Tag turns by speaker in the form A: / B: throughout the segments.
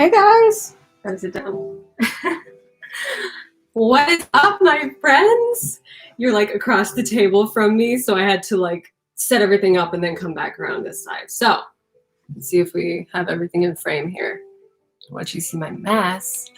A: Hey guys, gotta sit down. What is up, my friends? You're like across the table from me, so I had to like set everything up and then come back around this side. So let's see if we have everything in frame here. Let you see my mess.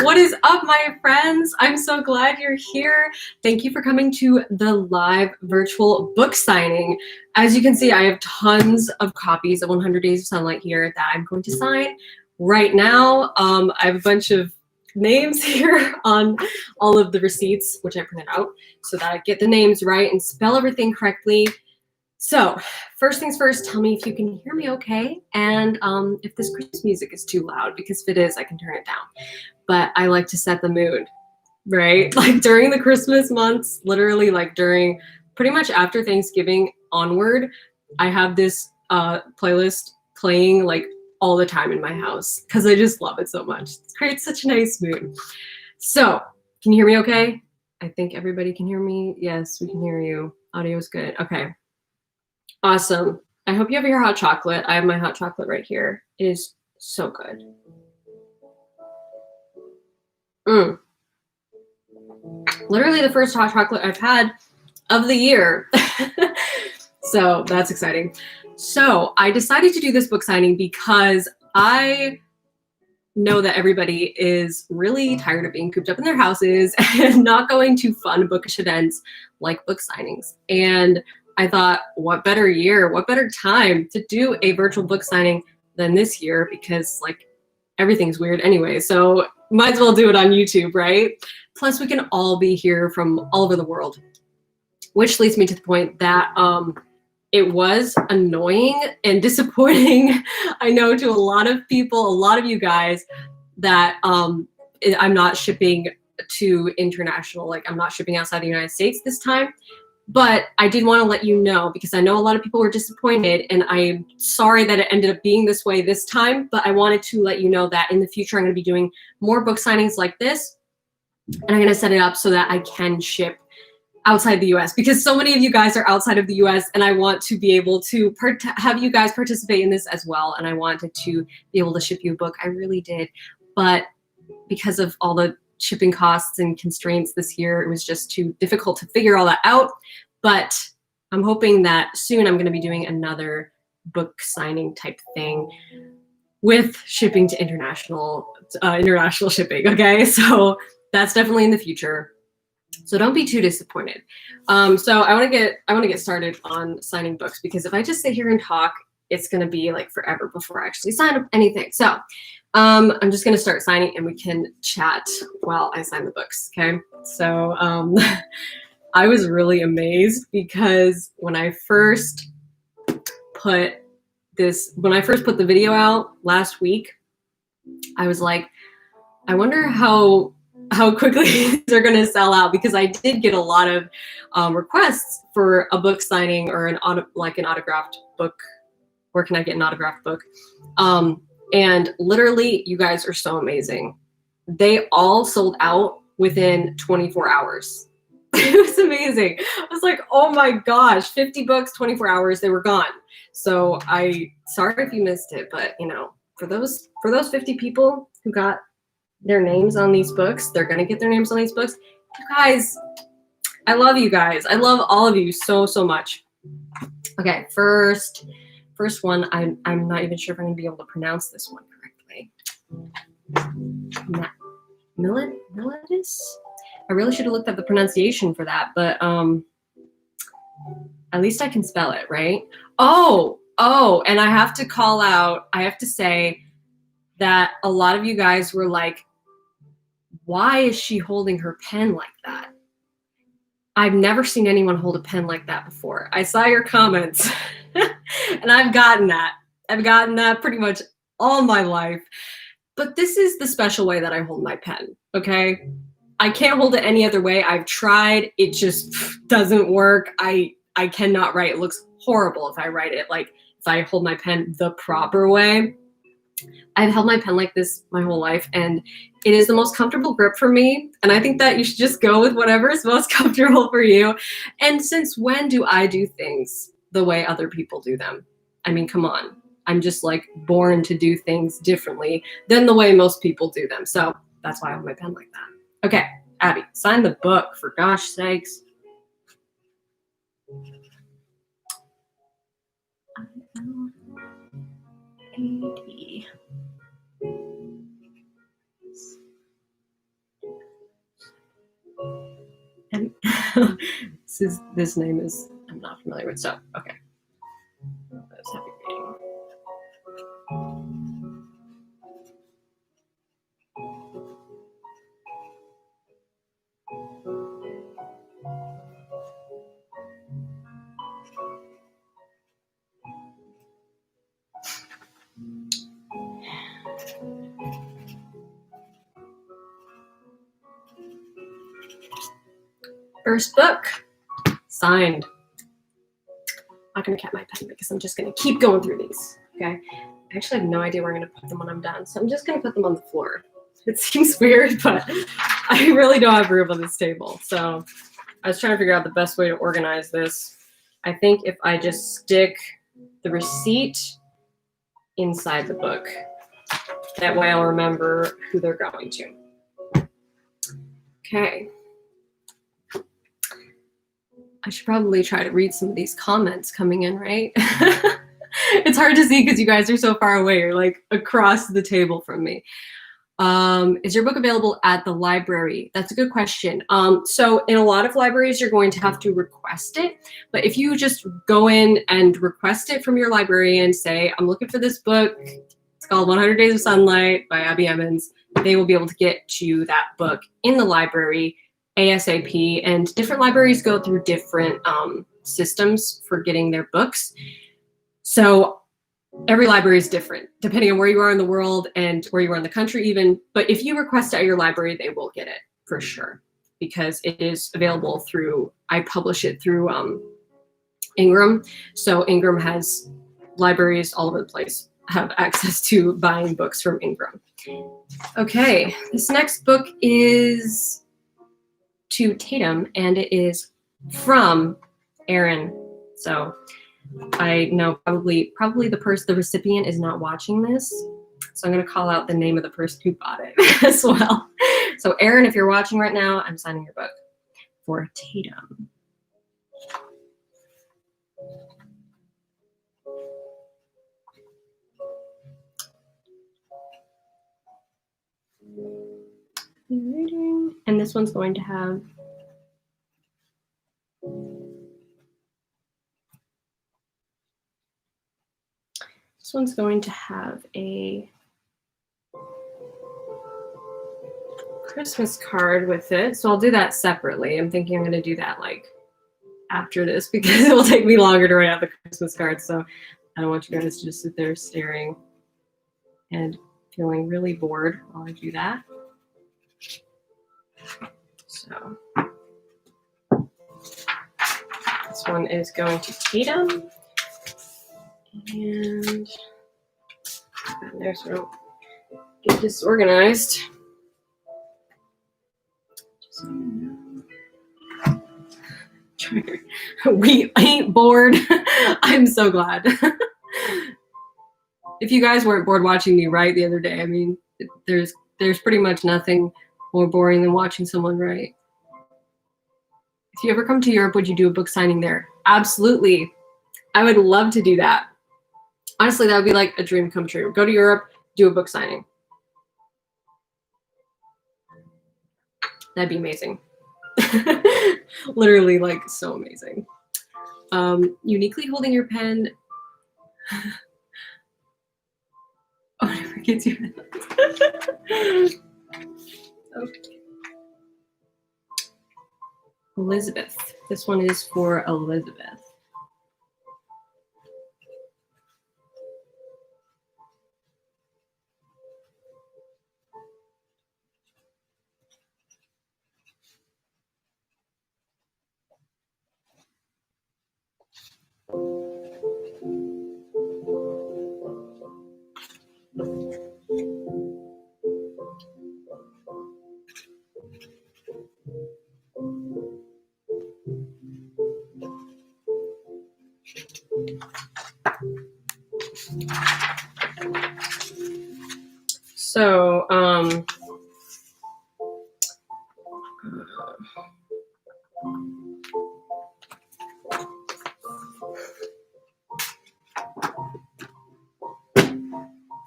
A: What is up, my friends? I'm so glad you're here. Thank you for coming to the live virtual book signing. As you can see, I have tons of copies of 100 Days of Sunlight here that I'm going to sign right now. I have a bunch of names here on all of the receipts, which I printed out so that I get the names right and spell everything correctly. So first things first, tell me if you can hear me okay, and if this Christmas music is too loud, because if it is, I can turn it down. But I like to set the mood, right? Like during the Christmas months, literally like during pretty much after Thanksgiving onward, I have this playlist playing like all the time in my house because I just love it so much. It creates such a nice mood. So can you hear me okay? I think everybody can hear me. Yes, we can hear you. Audio's good. Okay. Awesome. I hope you have your hot chocolate. I have my hot chocolate right here. It is so good. Literally the first hot chocolate I've had of the year. So that's exciting. So I decided to do this book signing because I know that everybody is really tired of being cooped up in their houses and not going to fun bookish events like book signings. And I thought, what better year, what better time to do a virtual book signing than this year, because like everything's weird anyway. So might as well do it on YouTube, right? Plus we can all be here from all over the world, which leads me to the point that it was annoying and disappointing, I know, to a lot of people, a lot of you guys, that I'm not shipping to international, like I'm not shipping outside the United States this time. But I did want to let you know, because I know a lot of people were disappointed, and I'm sorry that it ended up being this way this time, but I wanted to let you know that in the future I'm going to be doing more book signings like this, and I'm going to set it up so that I can ship outside the US, because so many of you guys are outside of the US, and I want to be able to have you guys participate in this as well, and I wanted to be able to ship you a book. I really did, but because of all the shipping costs and constraints this year, it was just too difficult to figure all that out. But I'm hoping that soon I'm going to be doing another book signing type thing with shipping to international shipping. Okay, so that's definitely in the future. So don't be too disappointed. So I want to get started on signing books, because if I just sit here and talk, it's going to be like forever before I actually sign up anything. So I'm just going to start signing, and we can chat while I sign the books. Okay. So I was really amazed, because when I first put the video out last week, I was like, I wonder how quickly they're going to sell out, because I did get a lot of requests for a book signing or an autographed book. Where can I get an autographed book? And literally, you guys are so amazing. They all sold out within 24 hours. It was amazing. I was like, oh my gosh, 50 books, 24 hours, they were gone. So sorry if you missed it, but you know, for those 50 people who got their names on these books, they're gonna get their names on these books. You guys, I love you guys. I love all of you so much. Okay, first one, I'm not even sure if I'm gonna be able to pronounce this one correctly. Miletus? I really should have looked up the pronunciation for that, but at least I can spell it, right? Oh, and I have to say that a lot of you guys were like, why is she holding her pen like that? I've never seen anyone hold a pen like that before. I saw your comments and I've gotten that. I've gotten that pretty much all my life. But this is the special way that I hold my pen, okay? I can't hold it any other way. I've tried. It just doesn't work. I cannot write. It looks horrible if I write it like if I hold my pen the proper way. I've held my pen like this my whole life, and it is the most comfortable grip for me. And I think that you should just go with whatever is most comfortable for you. And since when do I do things the way other people do them? I mean, come on. I'm just like born to do things differently than the way most people do them. So that's why I have my pen like that. Okay, Abby, sign the book, for gosh sakes. ILAD. And this name is, I'm not familiar with, so okay. That's happy reading. First book, signed. I'm not gonna cap my pen because I'm just gonna keep going through these, okay? I actually have no idea where I'm gonna put them when I'm done, so I'm just gonna put them on the floor. It seems weird, but I really don't have room on this table. So I was trying to figure out the best way to organize this. I think if I just stick the receipt inside the book, that way I'll remember who they're going to. Okay. I should probably try to read some of these comments coming in, right? It's hard to see because you guys are so far away. You're like across the table from me. Is your book available at the library? That's a good question. So in a lot of libraries, you're going to have to request it. But if you just go in and request it from your librarian, say, I'm looking for this book. It's called 100 Days of Sunlight by Abby Emmons. They will be able to get you that book in the library ASAP. And different libraries go through different systems for getting their books. So every library is different, depending on where you are in the world and where you are in the country even. But if you request it at your library, they will get it for sure, because it is available through, I publish it through Ingram. So Ingram has libraries all over the place, have access to buying books from Ingram. Okay, this next book is to Tatum, and it is from Aaron. So I know probably the recipient is not watching this. So I'm going to call out the name of the person who bought it as well. So Aaron, if you're watching right now, I'm signing your book for Tatum. And this one's going to have a Christmas card with it. So I'll do that separately. I'm thinking I'm going to do that like after this because it will take me longer to write out the Christmas card. So I don't want you guys to just sit there staring and feeling really bored while I do that. So this one is going to Tatum. And there's so get disorganized. We ain't bored. I'm so glad. If you guys weren't bored watching me write the other day, I mean, there's pretty much nothing more boring than watching someone write. If you ever come to Europe, would you do a book signing there? Absolutely. I would love to do that. Honestly, that would be like a dream come true. Go to Europe, do a book signing. That'd be amazing. Literally, like, so amazing. Uniquely holding your pen. Oh, I forget you. Okay. Elizabeth. This one is for Elizabeth. So,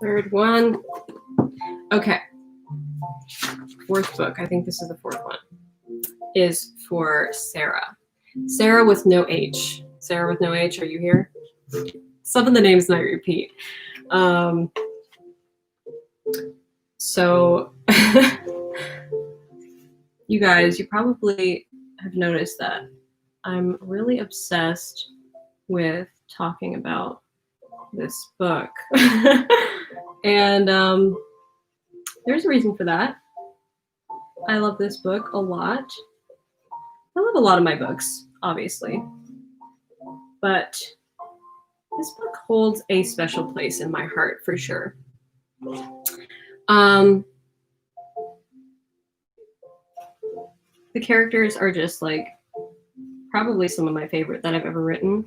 A: third one. Okay. Fourth book, I think this is the fourth one, is for Sarah. Sarah with no H. Sarah with no H, are you here? Some of the names might repeat. So, you guys, you probably have noticed that I'm really obsessed with talking about this book. And there's a reason for that. I love this book a lot. I love a lot of my books, obviously. But this book holds a special place in my heart for sure. The characters are just like probably some of my favorite that I've ever written.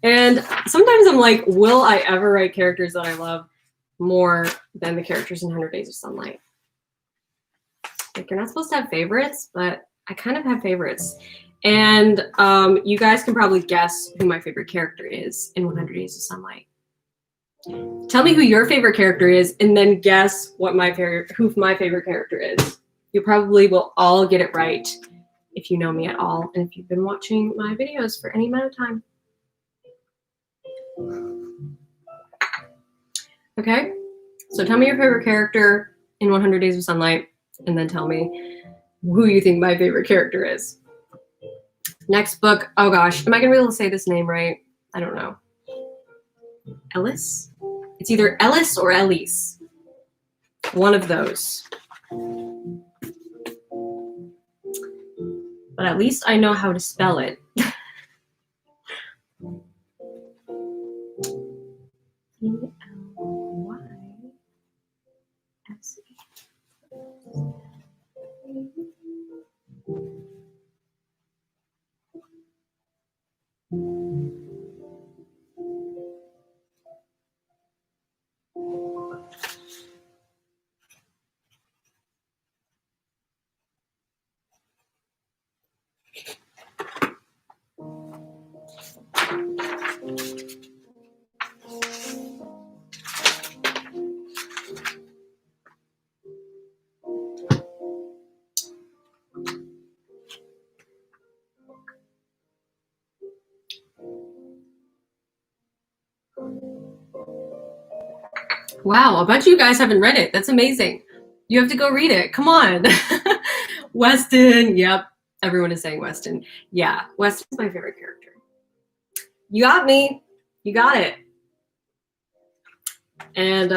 A: And sometimes I'm like, will I ever write characters that I love more than the characters in 100 Days of Sunlight? Like, you're not supposed to have favorites, but I kind of have favorites. And you guys can probably guess who my favorite character is in 100 Days of Sunlight. Tell me who your favorite character is, and then guess who my favorite character is. You probably will all get it right if you know me at all, and if you've been watching my videos for any amount of time. Okay, so tell me your favorite character in 100 Days of Sunlight, and then tell me who you think my favorite character is. Next book, oh gosh, am I gonna be able to say this name right? I don't know. Ellis? It's either Ellis or Elise. One of those. But at least I know how to spell it. E-L-Y-S-E. Wow, a bunch of you guys haven't read it. That's amazing. You have to go read it. Come on. Weston. Yep. Everyone is saying Weston. Yeah, Weston's my favorite character. You got me. You got it. And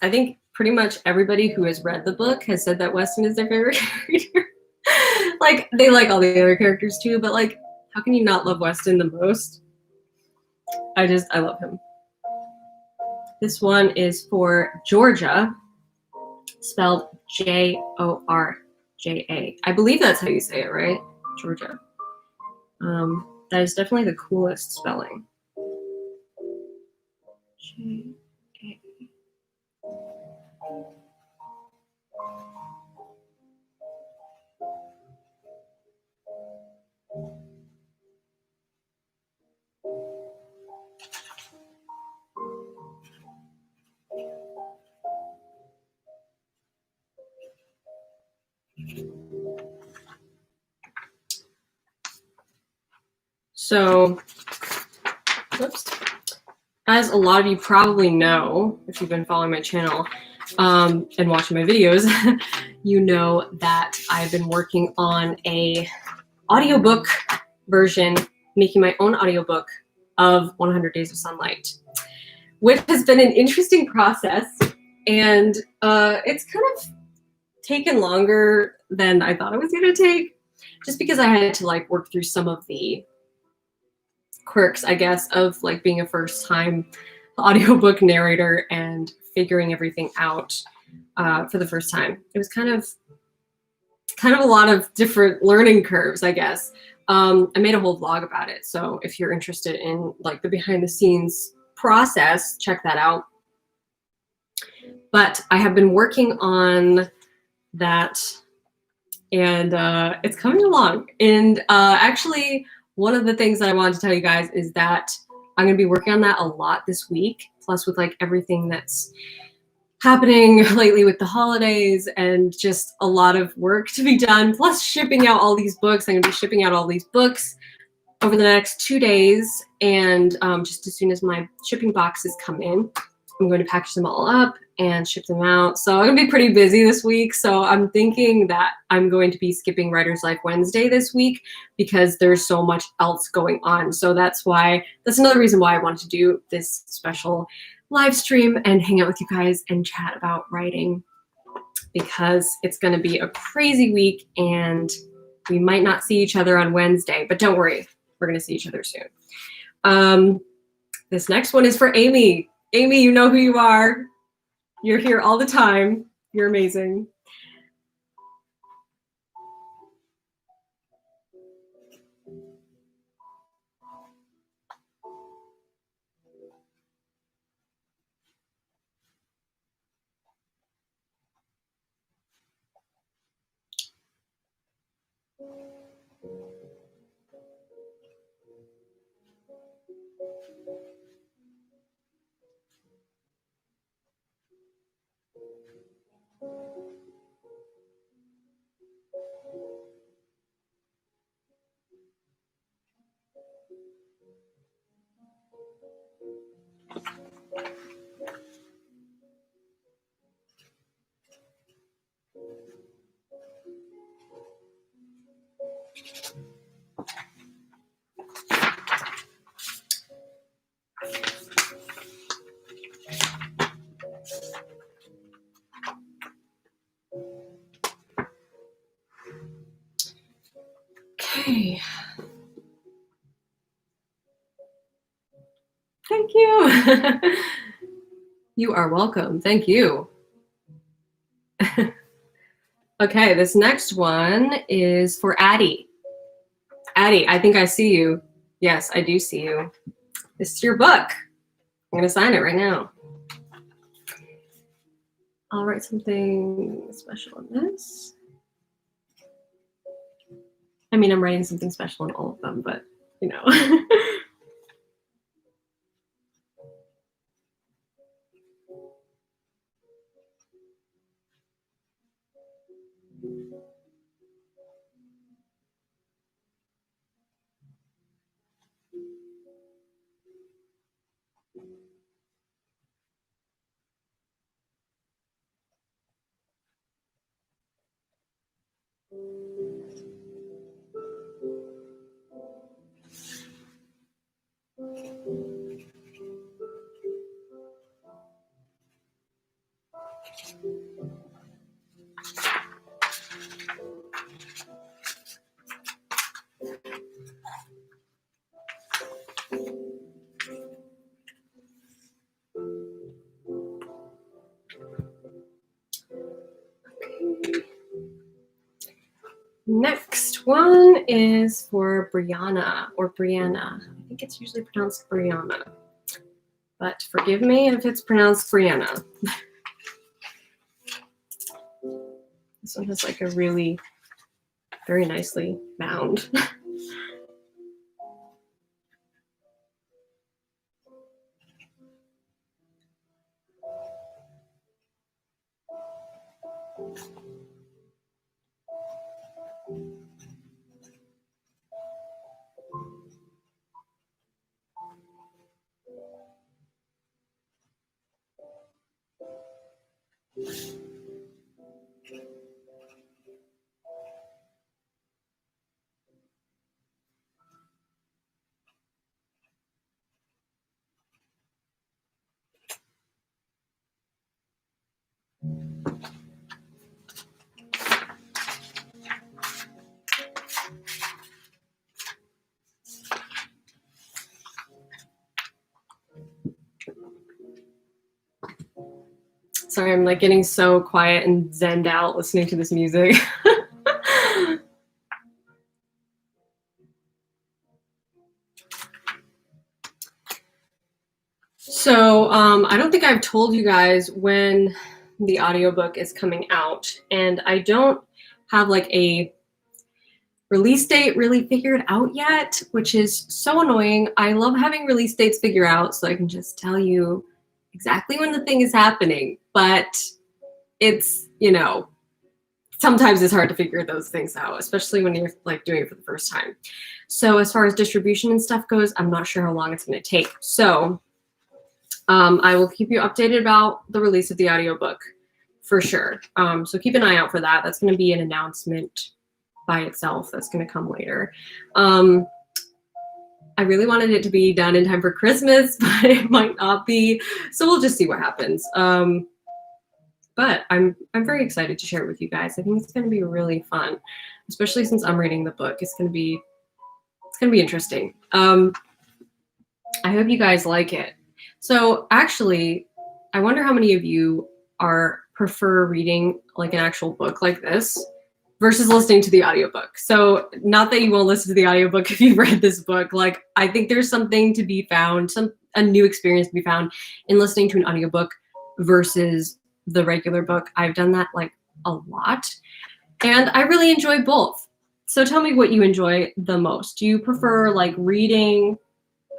A: I think pretty much everybody who has read the book has said that Weston is their favorite character. Like, they like all the other characters too, but like, how can you not love Weston the most? I love him. This one is for Georgia, spelled J-O-R-J-A. I believe that's how you say it, right? Georgia. That is definitely the coolest spelling. J-A. So, whoops. As a lot of you probably know, if you've been following my channel and watching my videos, you know that I've been working on a audiobook version, making my own audiobook of 100 Days of Sunlight, which has been an interesting process, and it's kind of taken longer than I thought it was going to take, just because I had to like work through some of the quirks, I guess, of like being a first-time audiobook narrator and figuring everything out for the first time. It was kind of a lot of different learning curves, I guess. I made a whole vlog about it. So if you're interested in like the behind the scenes process, check that out. But I have been working on that, and it's coming along. And actually, one of the things that I wanted to tell you guys is that I'm gonna be working on that a lot this week, plus with like everything that's happening lately with the holidays and just a lot of work to be done, plus shipping out all these books. I'm gonna be shipping out all these books over the next 2 days, and just as soon as my shipping boxes come in, I'm going to package them all up and ship them out. So I'm gonna be pretty busy this week. So I'm thinking that I'm going to be skipping Writer's Life Wednesday this week because there's so much else going on. So that's another reason why I wanted to do this special live stream and hang out with you guys and chat about writing, because it's gonna be a crazy week and we might not see each other on Wednesday, but don't worry, we're gonna see each other soon. This next one is for Amy. Amy, you know who you are. You're here all the time. You're amazing. Okay. Thank you. You are welcome. Thank you. Okay, this next one is for Addie. Addie, I think I see you. Yes, I do see you. This is your book. I'm gonna sign it right now. I'll write something special on this. I mean, I'm writing something special in all of them, but you know. Next one is for Brianna, or Brianna. I think it's usually pronounced Brianna, but forgive me if it's pronounced Brianna. This one has like a really very nicely bound. Sorry, I'm like getting so quiet and zenned out listening to this music. So I don't think I've told you guys when the audiobook is coming out, and I don't have like a release date really figured out yet, which is so annoying. I love having release dates figured out so I can just tell you exactly when the thing is happening, but it's, you know, sometimes it's hard to figure those things out, especially when you're like doing it for the first time. So as far as distribution and stuff goes, I'm not sure how long it's going to take. So I will keep you updated about the release of the audiobook for sure. So keep an eye out for that. That's going to be an announcement by itself. That's going to come later. I really wanted it to be done in time for Christmas, but it might not be. So we'll just see what happens. But I'm very excited to share it with you guys. I think it's going to be really fun, especially since I'm reading the book. It's going to be interesting. I hope you guys like it. So actually, I wonder how many of you prefer reading like an actual book like this versus listening to the audiobook. So not that you won't listen to the audiobook if you've read this book. Like, I think there's something to be found, a new experience to be found in listening to an audiobook versus the regular book. I've done that like a lot, and I really enjoy both. So tell me what you enjoy the most. Do you prefer like reading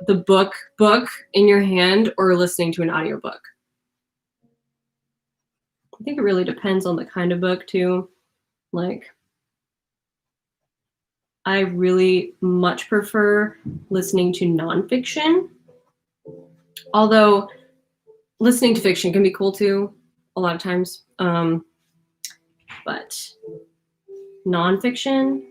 A: the book in your hand or listening to an audiobook? I think it really depends on the kind of book too. Like, I really much prefer listening to nonfiction, although listening to fiction can be cool too a lot of times. But nonfiction,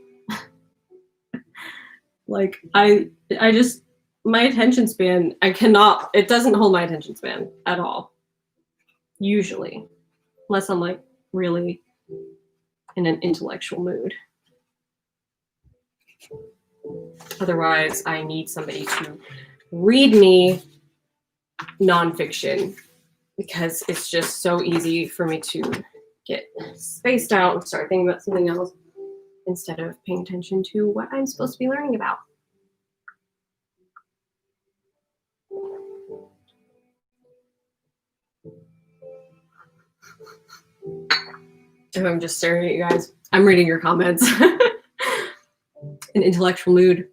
A: like I just, my attention span, it doesn't hold my attention span at all, usually, unless I'm like really in an intellectual mood. Otherwise, I need somebody to read me nonfiction because it's just so easy for me to get spaced out and start thinking about something else instead of paying attention to what I'm supposed to be learning about. Oh, I'm just staring at you guys. I'm reading your comments. An intellectual mood.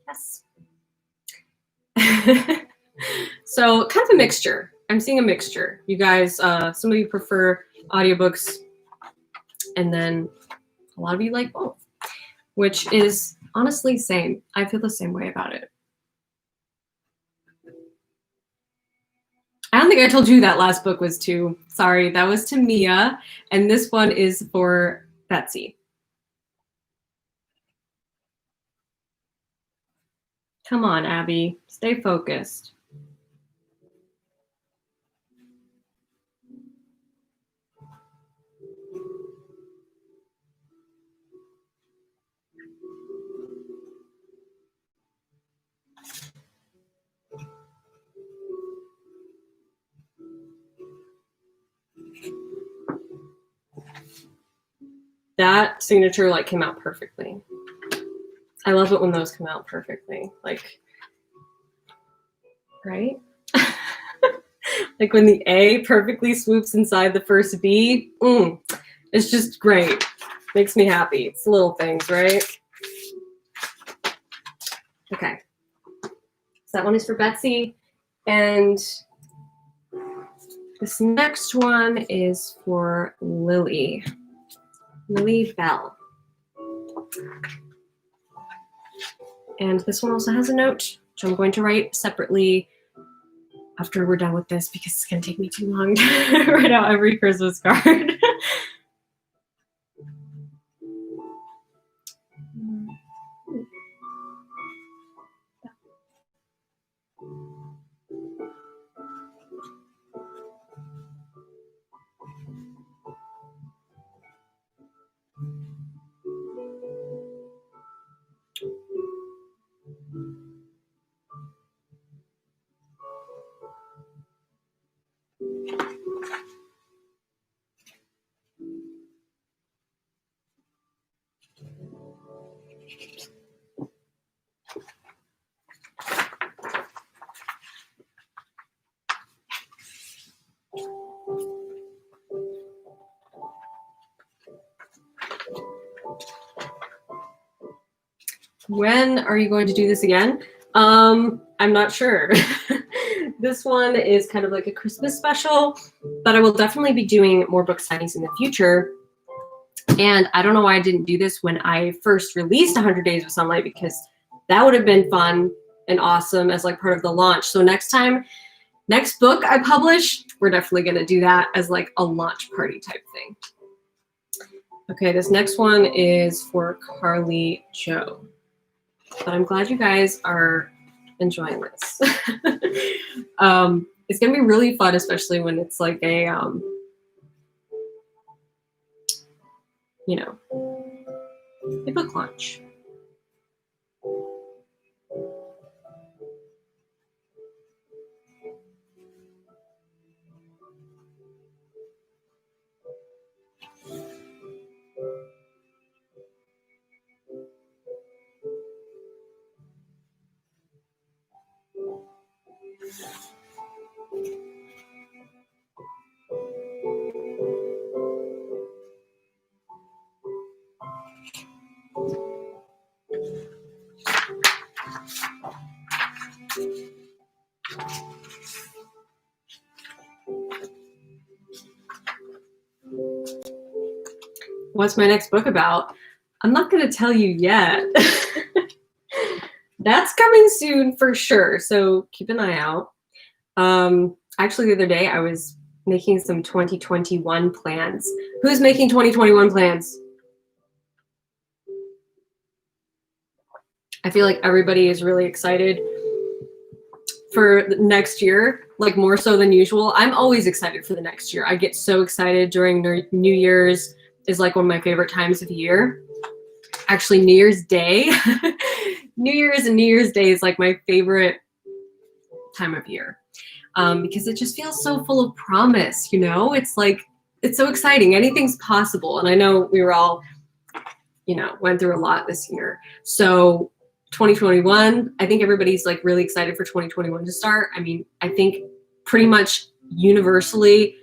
A: Yes. So kind of a mixture. I'm seeing a mixture. You guys, some of you prefer audiobooks, and then a lot of you like both, which is honestly same. I feel the same way about it. I don't think I told you that last book was to, sorry, that was to Mia, and this one is for Betsy. Come on, Abby, stay focused. That signature like came out perfectly. I love it when those come out perfectly. Like, right? Like when the A perfectly swoops inside the first B. It's just great. Makes me happy. It's little things, right? Okay. So that one is for Betsy. And this next one is for Lily. Lily Bell. And this one also has a note, which I'm going to write separately after we're done with this because it's going to take me too long to write out every Christmas card. When are you going to do this again? I'm not sure. This one is kind of like a Christmas special, but I will definitely be doing more book signings in the future. And I don't know why I didn't do this when I first released 100 Days of Sunlight, because that would have been fun and awesome as like part of the launch. So next book I publish, we're definitely going to do that as like a launch party type thing. Okay, this next one is for Carly Joe. But I'm glad you guys are enjoying this. It's going to be really fun, especially when it's like a, you know, a book launch. What's my next book about? I'm not going to tell you yet. That's coming soon for sure, so keep an eye out. Actually, the other day I was making some 2021 plans. Who's making 2021 plans? I feel like everybody is really excited for next year, like more so than usual. I'm always excited for the next year. I get so excited during New Year's is like one of my favorite times of year. Actually, New Year's Day. New Year's and New Year's Day is like my favorite time of year because it just feels so full of promise, you know? It's like, it's so exciting. Anything's possible. And I know we were all, you know, went through a lot this year. So 2021, I think everybody's like really excited for 2021 to start. I mean, I think pretty much universally,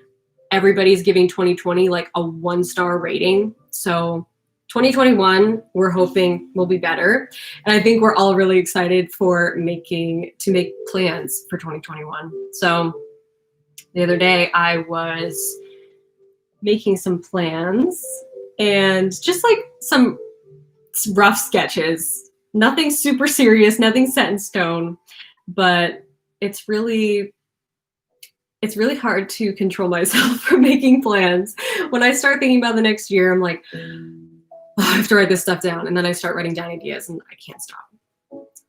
A: everybody's giving 2020 like a 1-star rating. So 2021, we're hoping will be better. And I think we're all really excited for make plans for 2021. So the other day I was making some plans and just like some rough sketches, nothing super serious, nothing set in stone, but it's really hard to control myself from making plans. When I start thinking about the next year, I'm like, oh, I have to write this stuff down. And then I start writing down ideas and I can't stop.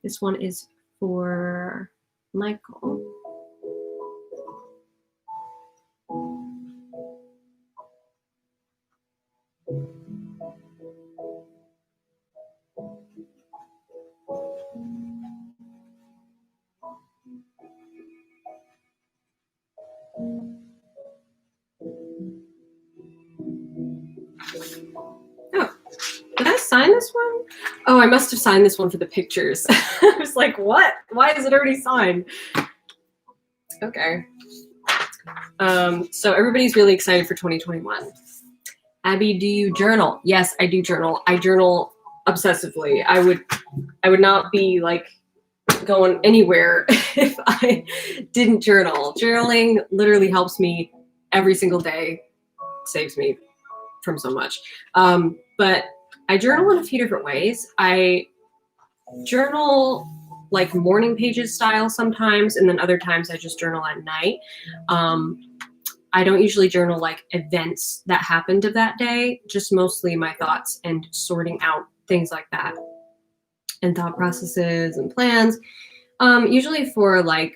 A: This one is for Michael. Oh, did I sign this one? Oh, I must have signed this one for the pictures. I was like, what? Why is it already signed? Okay. So everybody's really excited for 2021. Abby, do you journal? Yes, I do journal. I journal obsessively. I would not be like going anywhere if I didn't journal. Journaling literally helps me every single day, saves me from so much. But I journal in a few different ways. I journal like morning pages style sometimes, and then other times I just journal at night. I don't usually journal like events that happened of that day, just mostly my thoughts and sorting out things like that, and thought processes and plans. Usually for like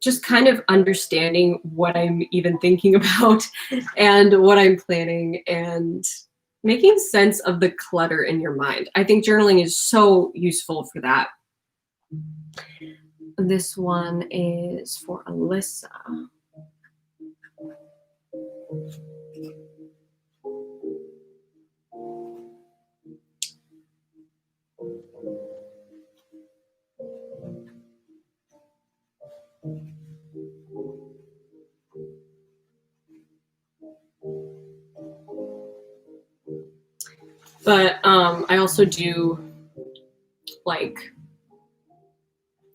A: just kind of understanding what I'm even thinking about and what I'm planning and making sense of the clutter in your mind. I think journaling is so useful for that. This one is for Alyssa. But I also do like,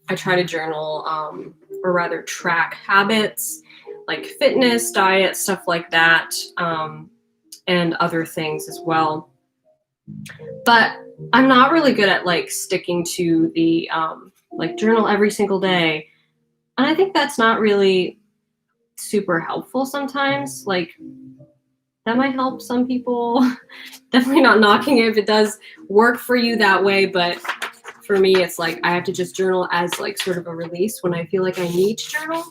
A: I try to journal, or rather track habits, like fitness, diet, stuff like that, and other things as well. But I'm not really good at like sticking to the like journal every single day. And I think that's not really super helpful sometimes. Like, that might help some people. Definitely not knocking it if it does work for you that way, but for me, it's like I have to just journal as like sort of a release when I feel like I need to journal.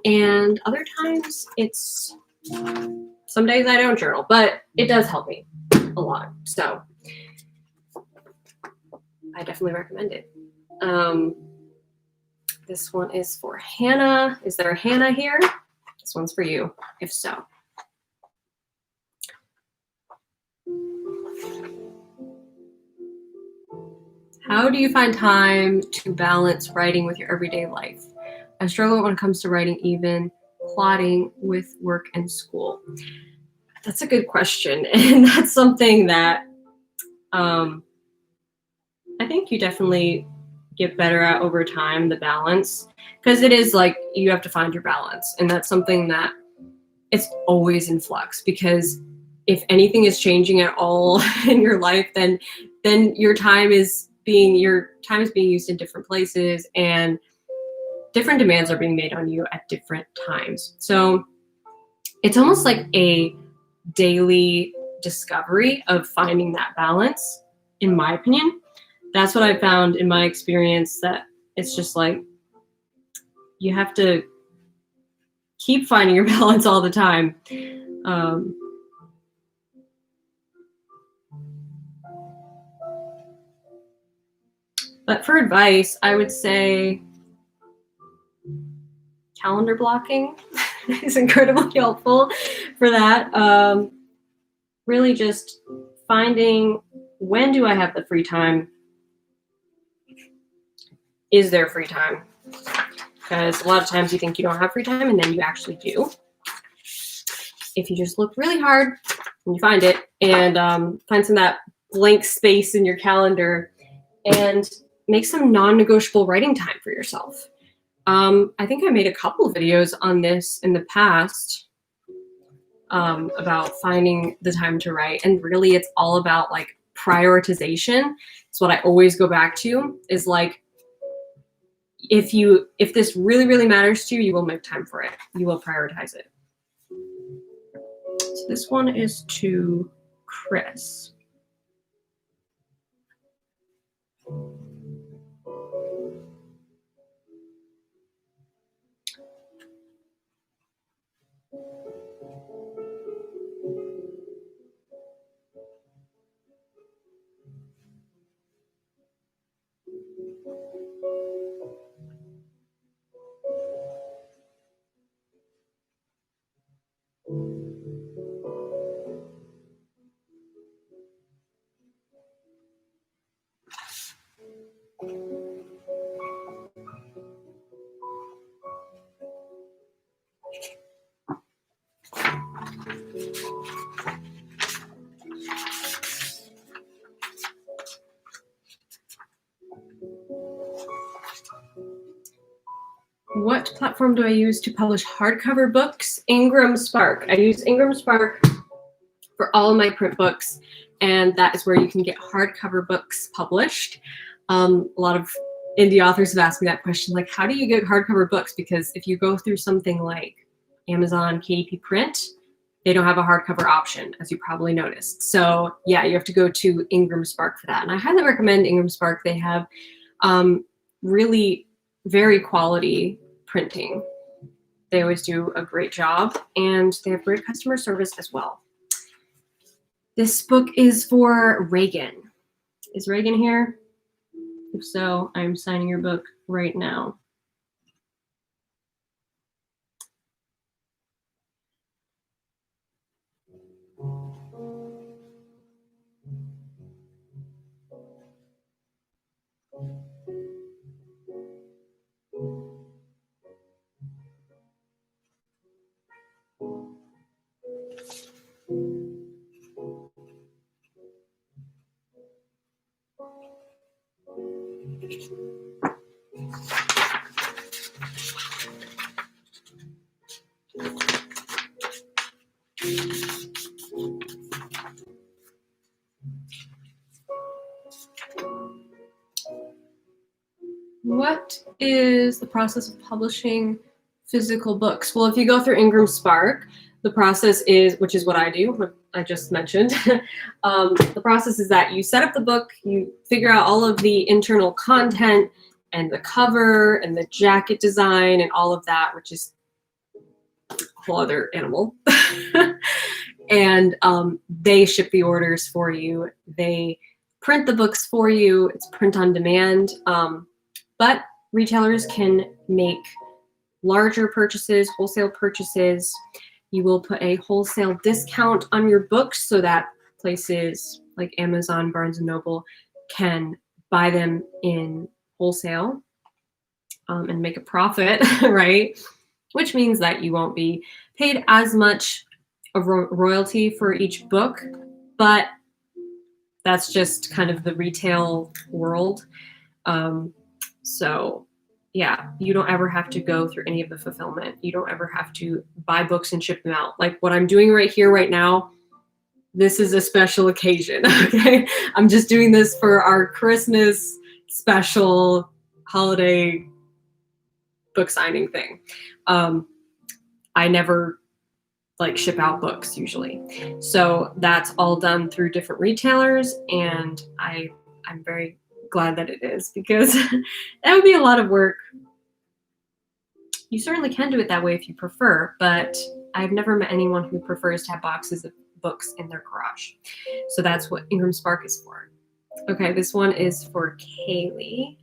A: And other times it's, some days I don't journal, but it does help me a lot. So I definitely recommend it. This one is for Hannah. Is there a Hannah here? This one's for you, if so. How do you find time to balance writing with your everyday life? I struggle when it comes to writing, even plotting with work and school. That's a good question. And that's something that I think you definitely get better at over time, the balance. Because it is like you have to find your balance. And that's something that it's always in flux, because if anything is changing at all in your life, then your time is being used in different places, and different demands are being made on you at different times. So it's almost like a daily discovery of finding that balance, in my opinion. That's what I found in my experience, that it's just like you have to keep finding your balance all the time. But for advice, I would say calendar blocking is incredibly helpful for that. Really just finding, when do I have the free time? Is there free time? Because a lot of times you think you don't have free time, and then you actually do. If you just look really hard and you find it, and find some of that blank space in your calendar, and make some non-negotiable writing time for yourself. I think I made a couple of videos on this in the past, about finding the time to write. And really it's all about like prioritization. It's what I always go back to, is like, if this really, really matters to you, you will make time for it. You will prioritize it. So this one is to Chris. What platform do I use to publish hardcover books? Ingram Spark. I use Ingram Spark for all of my print books, and that is where you can get hardcover books published. A lot of indie authors have asked me that question, like, how do you get hardcover books? Because if you go through something like Amazon KDP Print, they don't have a hardcover option, as you probably noticed. So yeah, you have to go to Ingram Spark for that. And I highly recommend Ingram Spark. They have really very quality printing. They always do a great job, and they have great customer service as well. This book is for Reagan. Is Reagan here? If so, I'm signing your book right now. is the process of publishing physical books? Well, if you go through Ingram Spark, the process is, which is what I do, what I just mentioned, the process is that you set up the book, you figure out all of the internal content and the cover and the jacket design and all of that, which is a whole other animal. And they ship the orders for you. They print the books for you. It's print on demand. But retailers can make larger purchases, wholesale purchases. You will put a wholesale discount on your books so that places like Amazon, Barnes and Noble can buy them in wholesale and make a profit, right? Which means that you won't be paid as much of royalty for each book, but that's just kind of the retail world. So yeah, you don't ever have to go through any of the fulfillment. You don't ever have to buy books and ship them out. Like what I'm doing right here, right now, this is a special occasion, okay? I'm just doing this for our Christmas special holiday book signing thing. I never like ship out books usually. So that's all done through different retailers, and I'm very glad that it is, because that would be a lot of work. You certainly can do it that way if you prefer, but I've never met anyone who prefers to have boxes of books in their garage. So that's what Ingram Spark is for. Okay, this one is for Kaylee.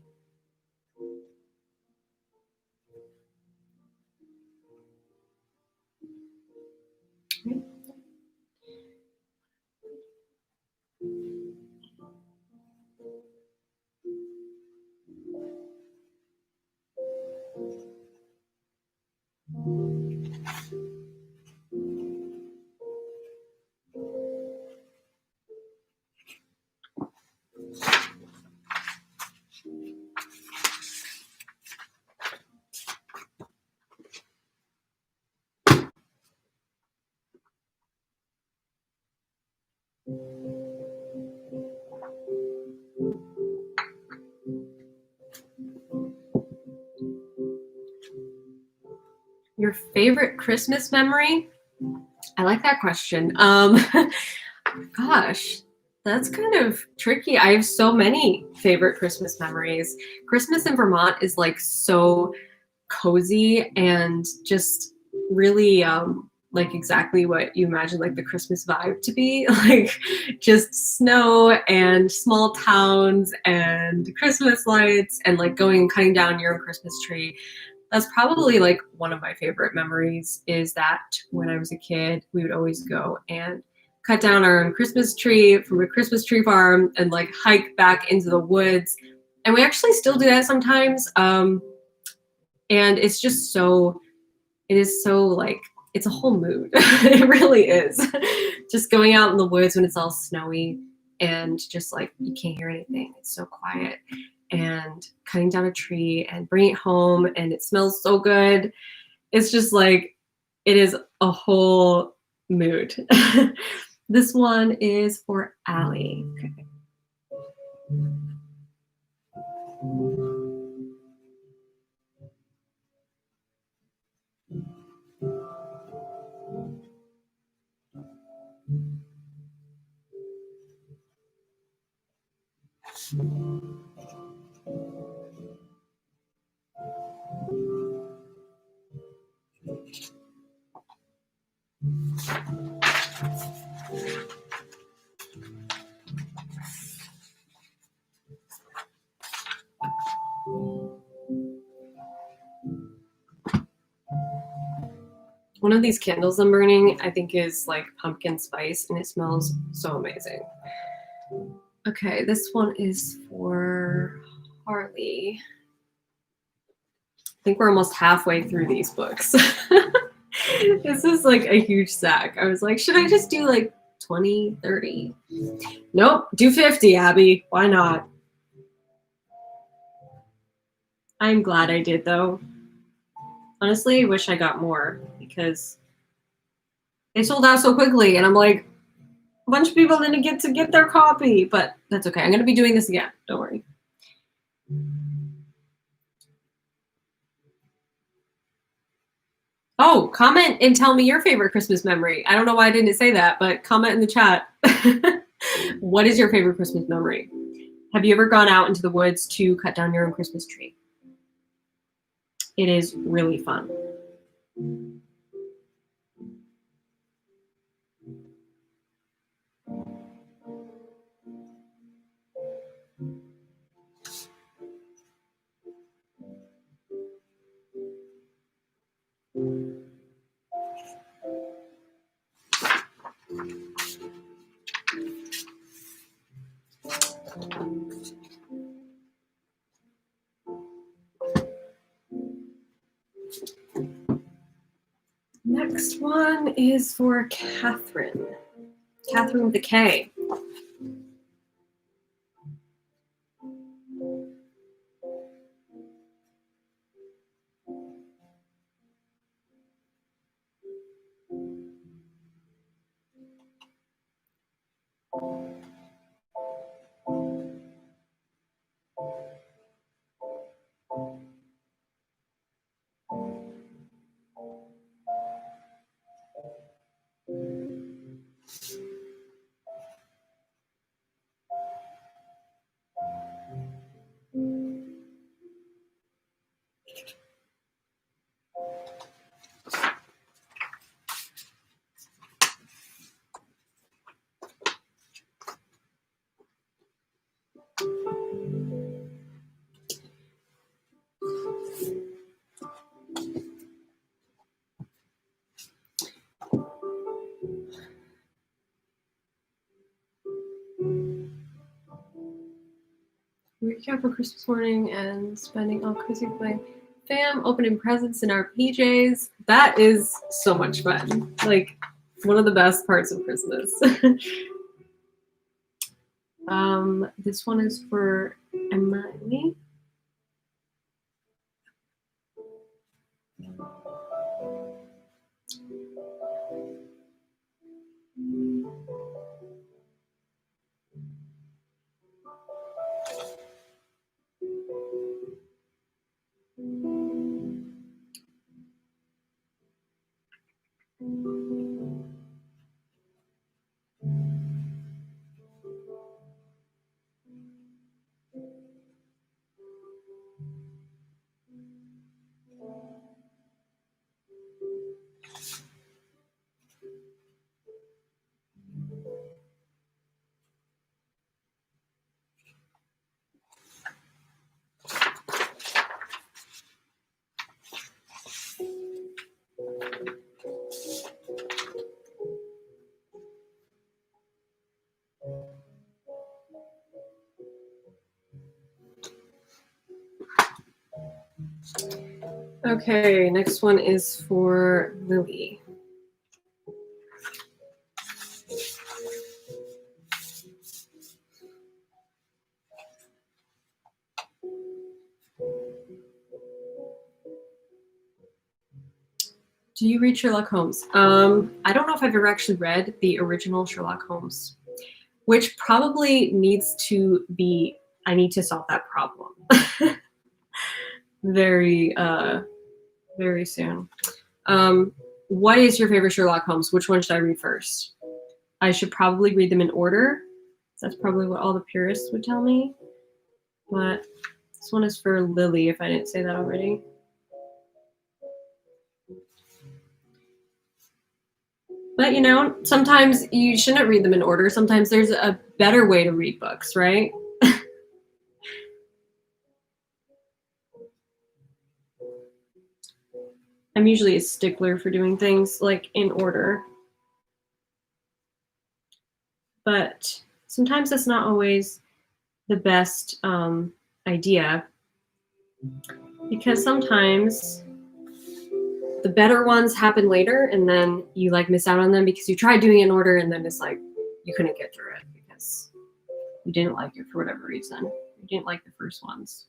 A: Your favorite Christmas memory? I like that question. Gosh, that's kind of tricky. I have so many favorite Christmas memories. Christmas in Vermont is like so cozy and just really like exactly what you imagine like the Christmas vibe to be. Like just snow and small towns and Christmas lights and like going and cutting down your own Christmas tree. That's probably like one of my favorite memories, is that when I was a kid, we would always go and cut down our own Christmas tree from a Christmas tree farm and like hike back into the woods. And we actually still do that sometimes. And it's just so, it is so like, it's a whole mood. It really is. Just going out in the woods when it's all snowy and just like, you can't hear anything. It's so quiet. And cutting down a tree and bringing it home, and it smells so good. It's just like, it is a whole mood. This one is for Allie. Okay. One of these candles I'm burning, I think, is like pumpkin spice, and it smells so amazing. Okay, this one is for Harley. I think we're almost halfway through these books. This is like a huge sack. I was like, should I just do like 20, 30? Nope, do 50, Abby. Why not? I'm glad I did, though. Honestly, I wish I got more, because they sold out so quickly, and I'm like, a bunch of people didn't get to get their copy, but that's okay. I'm going to be doing this again. Don't worry. Oh, comment and tell me your favorite Christmas memory. I don't know why I didn't say that, but comment in the chat. What is your favorite Christmas memory? Have you ever gone out into the woods to cut down your own Christmas tree? It is really fun. Next one is for Catherine. Catherine with a K. Waking up on Christmas morning and spending all Christmas with my fam, opening presents in our PJs. That is so much fun. Like, one of the best parts of Christmas. This one is for Emily. Okay, next one is for Lily. Do you read Sherlock Holmes? I don't know if I've ever actually read the original Sherlock Holmes, which probably needs to be, I need to solve that problem very soon. What is your favorite Sherlock Holmes? Which one should I read first? I should probably read them in order. That's probably what all the purists would tell me. But this one is for Lily, if I didn't say that already. But you know, sometimes you shouldn't read them in order. Sometimes there's a better way to read books, right? I'm usually a stickler for doing things like in order. But sometimes that's not always the best idea, because sometimes the better ones happen later and then you like miss out on them because you tried doing it in order and then it's like you couldn't get through it because you didn't like it for whatever reason. You didn't like the first ones.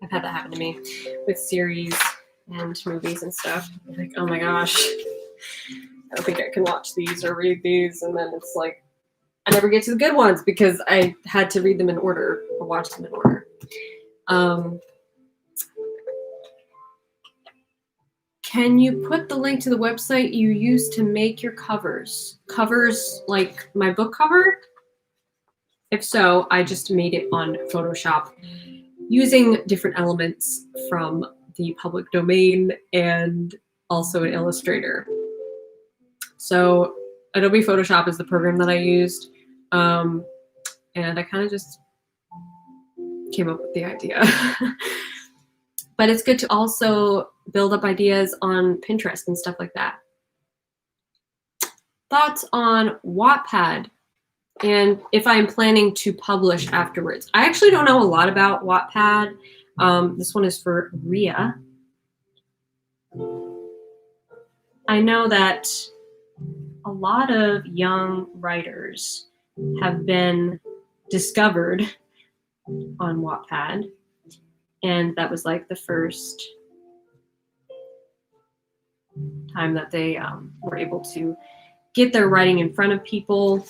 A: I've had that happen to me with series and movies and stuff. Like, oh my gosh, I don't think I can watch these or read these. And then it's like, I never get to the good ones because I had to read them in order or watch them in order. can you put the link to the website you use to make your covers? Covers like my book cover? If so, I just made it on Photoshop using different elements from the public domain and also an Illustrator. So Adobe Photoshop is the program that I used. And I kind of just came up with the idea. But it's good to also build up ideas on Pinterest and stuff like that. Thoughts on Wattpad and if I'm planning to publish afterwards. I actually don't know a lot about Wattpad. This one is for Ria. I know that a lot of young writers have been discovered on Wattpad, and that was like the first time that they were able to get their writing in front of people.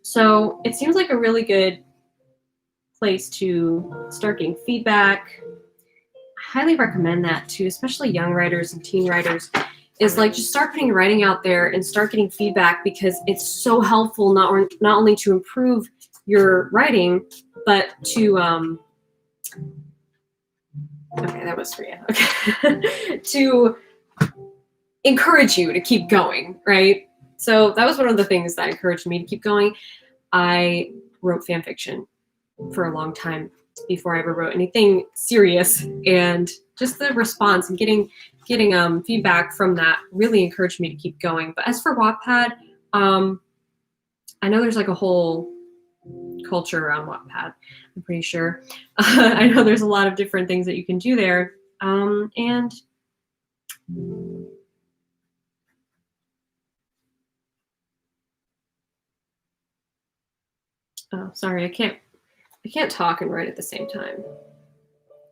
A: So it seems like a really good place to start getting feedback. I highly recommend that too, especially young writers and teen writers, is like just start putting your writing out there and start getting feedback, because it's so helpful not only to improve your writing, but to okay, that was for you. Okay. To encourage you to keep going, right? So that was one of the things that encouraged me to keep going. I wrote fan fiction for a long time before I ever wrote anything serious, and just the response and getting feedback from that really encouraged me to keep going. But as for Wattpad, I know there's like a whole culture around Wattpad, I'm pretty sure. I know there's a lot of different things that you can do there. And oh, sorry, I can't talk and write at the same time.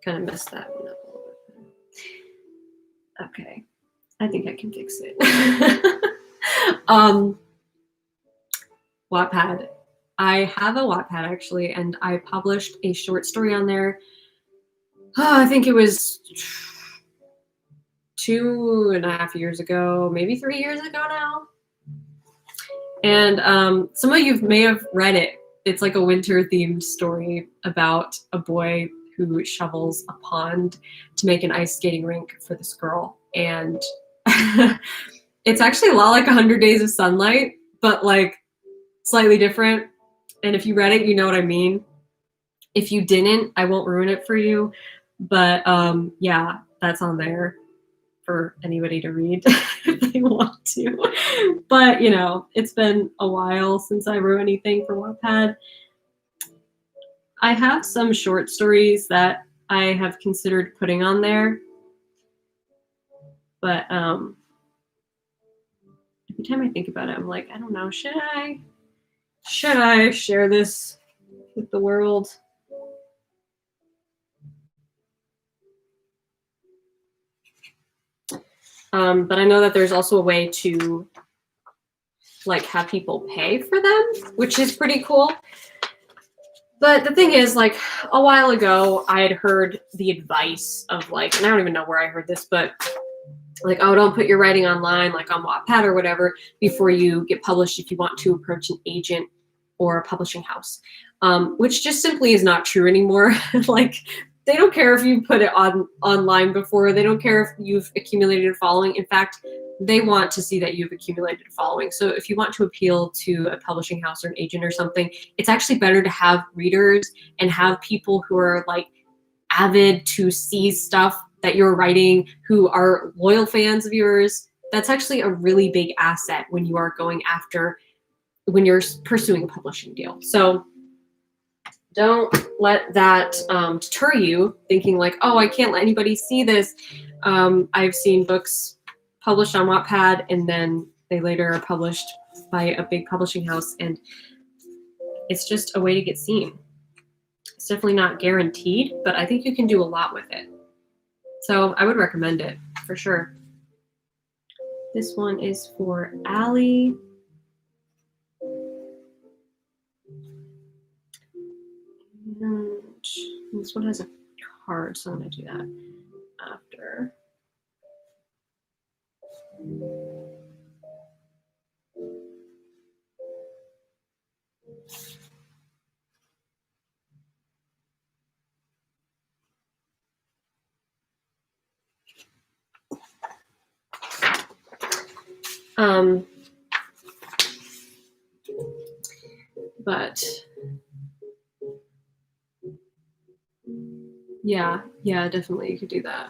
A: Kind of messed that one up a little bit. Okay, I think I can fix it. Wattpad. I have a Wattpad actually, and I published a short story on there. I think it was 2.5 years ago, maybe 3 years ago now. And some of you may have read it. It's like a winter-themed story about a boy who shovels a pond to make an ice skating rink for this girl. And it's actually a lot like 100 Days of Sunlight, but like slightly different. And if you read it, you know what I mean. If you didn't, I won't ruin it for you. But yeah, that's on there for anybody to read if they want to. But you know, it's been a while since I wrote anything for Wattpad. I have some short stories that I have considered putting on there, but every time I think about it, I'm like, I don't know, should I share this with the world? But I know that there's also a way to like have people pay for them, which is pretty cool. But the thing is, like a while ago, I had heard the advice of like, and I don't even know where I heard this, but like, oh, don't put your writing online, like on Wattpad or whatever, before you get published if you want to approach an agent or a publishing house, which just simply is not true anymore. Like, they don't care if you put it online before. They don't care if you've accumulated a following. In fact, they want to see that you've accumulated a following. So if you want to appeal to a publishing house or an agent or something, it's actually better to have readers and have people who are like avid to see stuff that you're writing, who are loyal fans of yours. That's actually a really big asset when you are when you're pursuing a publishing deal. So don't let that deter you thinking like, oh, I can't let anybody see this. I've seen books published on Wattpad and then they later are published by a big publishing house, and it's just a way to get seen. It's definitely not guaranteed, but I think you can do a lot with it. So I would recommend it for sure. This one is for Allie. And this one has a card, so I'm gonna do that after. But yeah, definitely you could do that.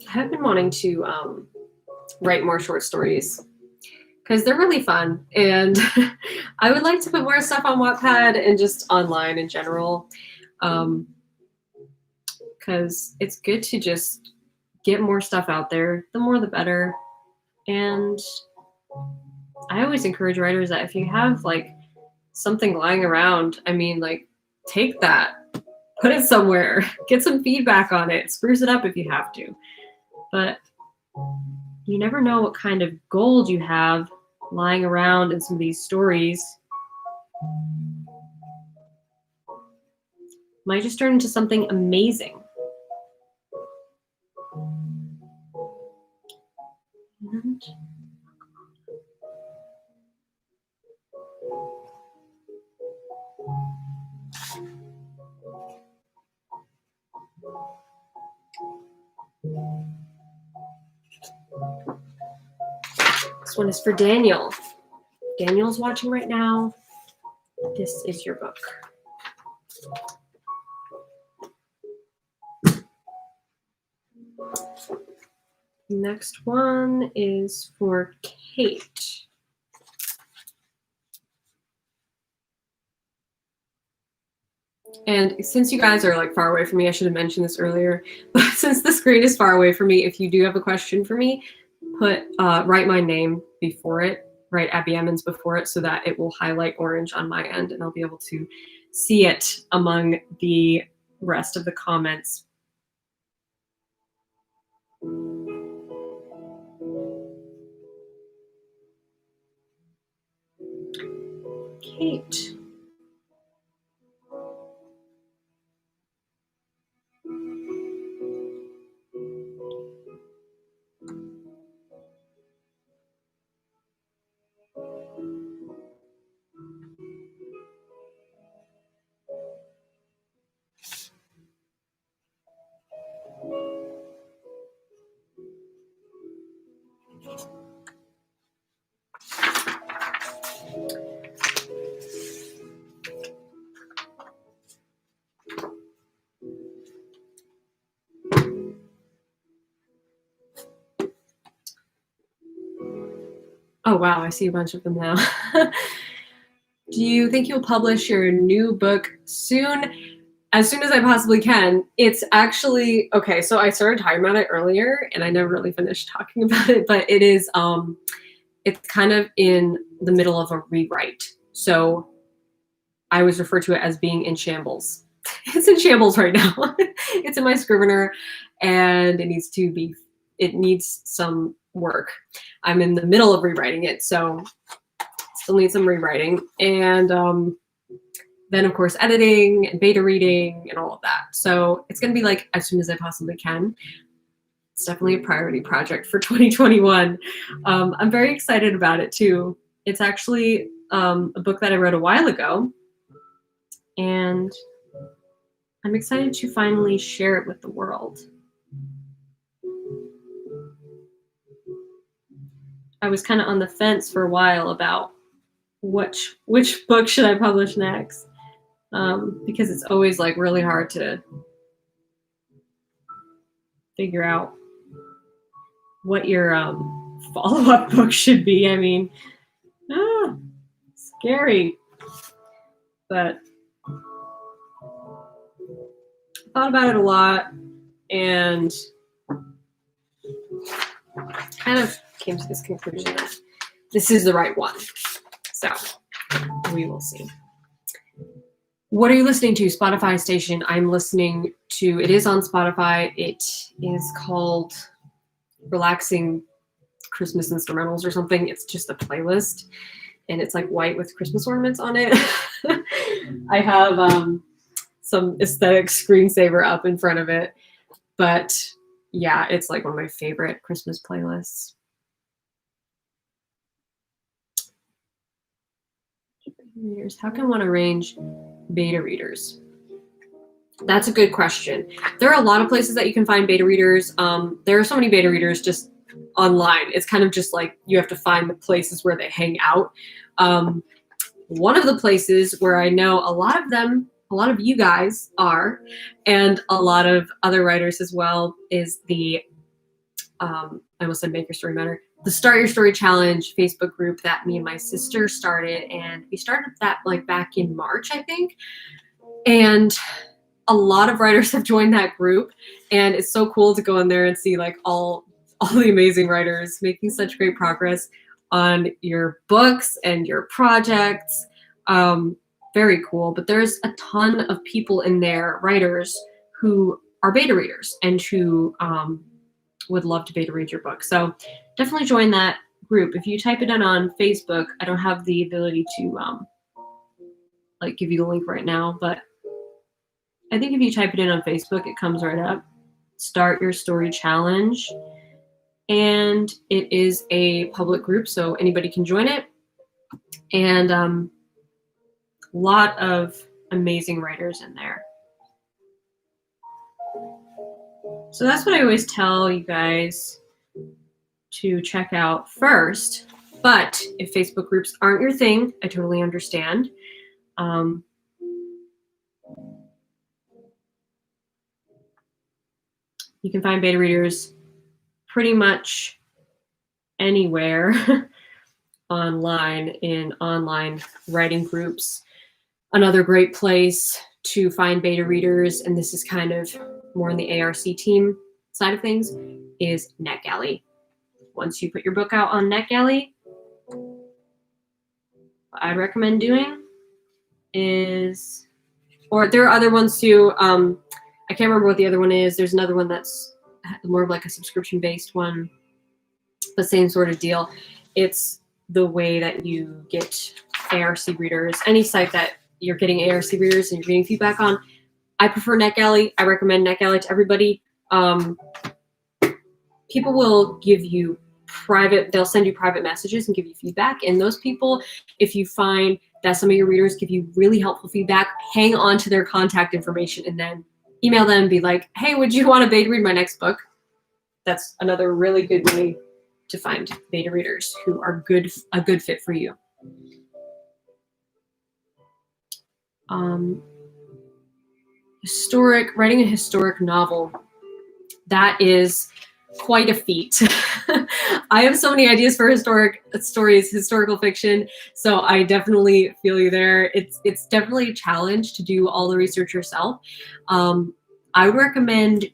A: I have been wanting to write more short stories because they're really fun, and I would like to put more stuff on Wattpad and just online in general, because it's good to just get more stuff out there. The more the better. And I always encourage writers that if you have like something lying around, I mean, like, take that, put it somewhere, get some feedback on it, spruce it up if you have to. But you never know what kind of gold you have lying around in some of these stories. Might just turn into something amazing. And this one is for Daniel. Daniel's watching right now. This is your book. Next one is for Kate. And since you guys are like far away from me, I should have mentioned this earlier, but since the screen is far away from me, if you do have a question for me, write my name before it, write Abby Emmons before it, so that it will highlight orange on my end and I'll be able to see it among the rest of the comments. Kate. Oh, wow, I see a bunch of them now. Do you think you'll publish your new book soon? As soon as I possibly can. It's actually, okay, so I started talking about it earlier and I never really finished talking about it, but it is, it's kind of in the middle of a rewrite. So I always refer to it as being in shambles. It's in shambles right now. It's in my Scrivener and it needs some work. I'm in the middle of rewriting it, so still need some rewriting. And then of course editing and beta reading and all of that. So it's gonna be like as soon as I possibly can. It's definitely a priority project for 2021. I'm very excited about it too. It's actually a book that I wrote a while ago, and I'm excited to finally share it with the world. I was kind of on the fence for a while about which book should I publish next, because it's always like really hard to figure out what your follow-up book should be. I mean, scary. But I thought about it a lot and kind of came to this conclusion that this is the right one. So we will see. What are you listening to? Spotify station. I'm listening to, it is on Spotify. It is called Relaxing Christmas Instrumentals or something. It's just a playlist and it's like white with Christmas ornaments on it. I have some aesthetic screensaver up in front of it. But yeah, it's like one of my favorite Christmas playlists. Readers. How can one arrange beta readers? That's a good question. There are a lot of places that you can find beta readers. There are so many beta readers just online. It's kind of just like you have to find the places where they hang out. One of the places where I know a lot of you guys are, and a lot of other writers as well, is the, I almost said Make Your Story Matter, the Start Your Story Challenge Facebook group that me and my sister started. And we started that like back in March, I think. And a lot of writers have joined that group. And it's so cool to go in there and see like all the amazing writers making such great progress on your books and your projects. Very cool. But there's a ton of people in there, writers, who are beta readers and who would love to beta read your book. So definitely join that group. If you type it in on Facebook, I don't have the ability to like give you the link right now, but I think if you type it in on Facebook, it comes right up. Start Your Story Challenge. And it is a public group, so anybody can join it. And a lot of amazing writers in there. So that's what I always tell you guys to check out first. But if Facebook groups aren't your thing, I totally understand. You can find beta readers pretty much anywhere online in online writing groups. Another great place to find beta readers, and this is kind of more on the ARC team side of things, is NetGalley. Once you put your book out on NetGalley, what I'd recommend doing is, or there are other ones too. I can't remember what the other one is. There's another one that's more of like a subscription-based one, but same sort of deal. It's the way that you get ARC readers. Any site that you're getting ARC readers and you're getting feedback on, I prefer NetGalley. I recommend NetGalley to everybody. People will give you they'll send you private messages and give you feedback. And those people, if you find that some of your readers give you really helpful feedback, hang on to their contact information and then email them and be like, hey, would you want to beta read my next book? That's another really good way to find beta readers who are a good fit for you. Writing a historic novel, that is quite a feat. I have so many ideas for historic stories, historical fiction, so I definitely feel you there. It's definitely a challenge to do all the research yourself. I would recommend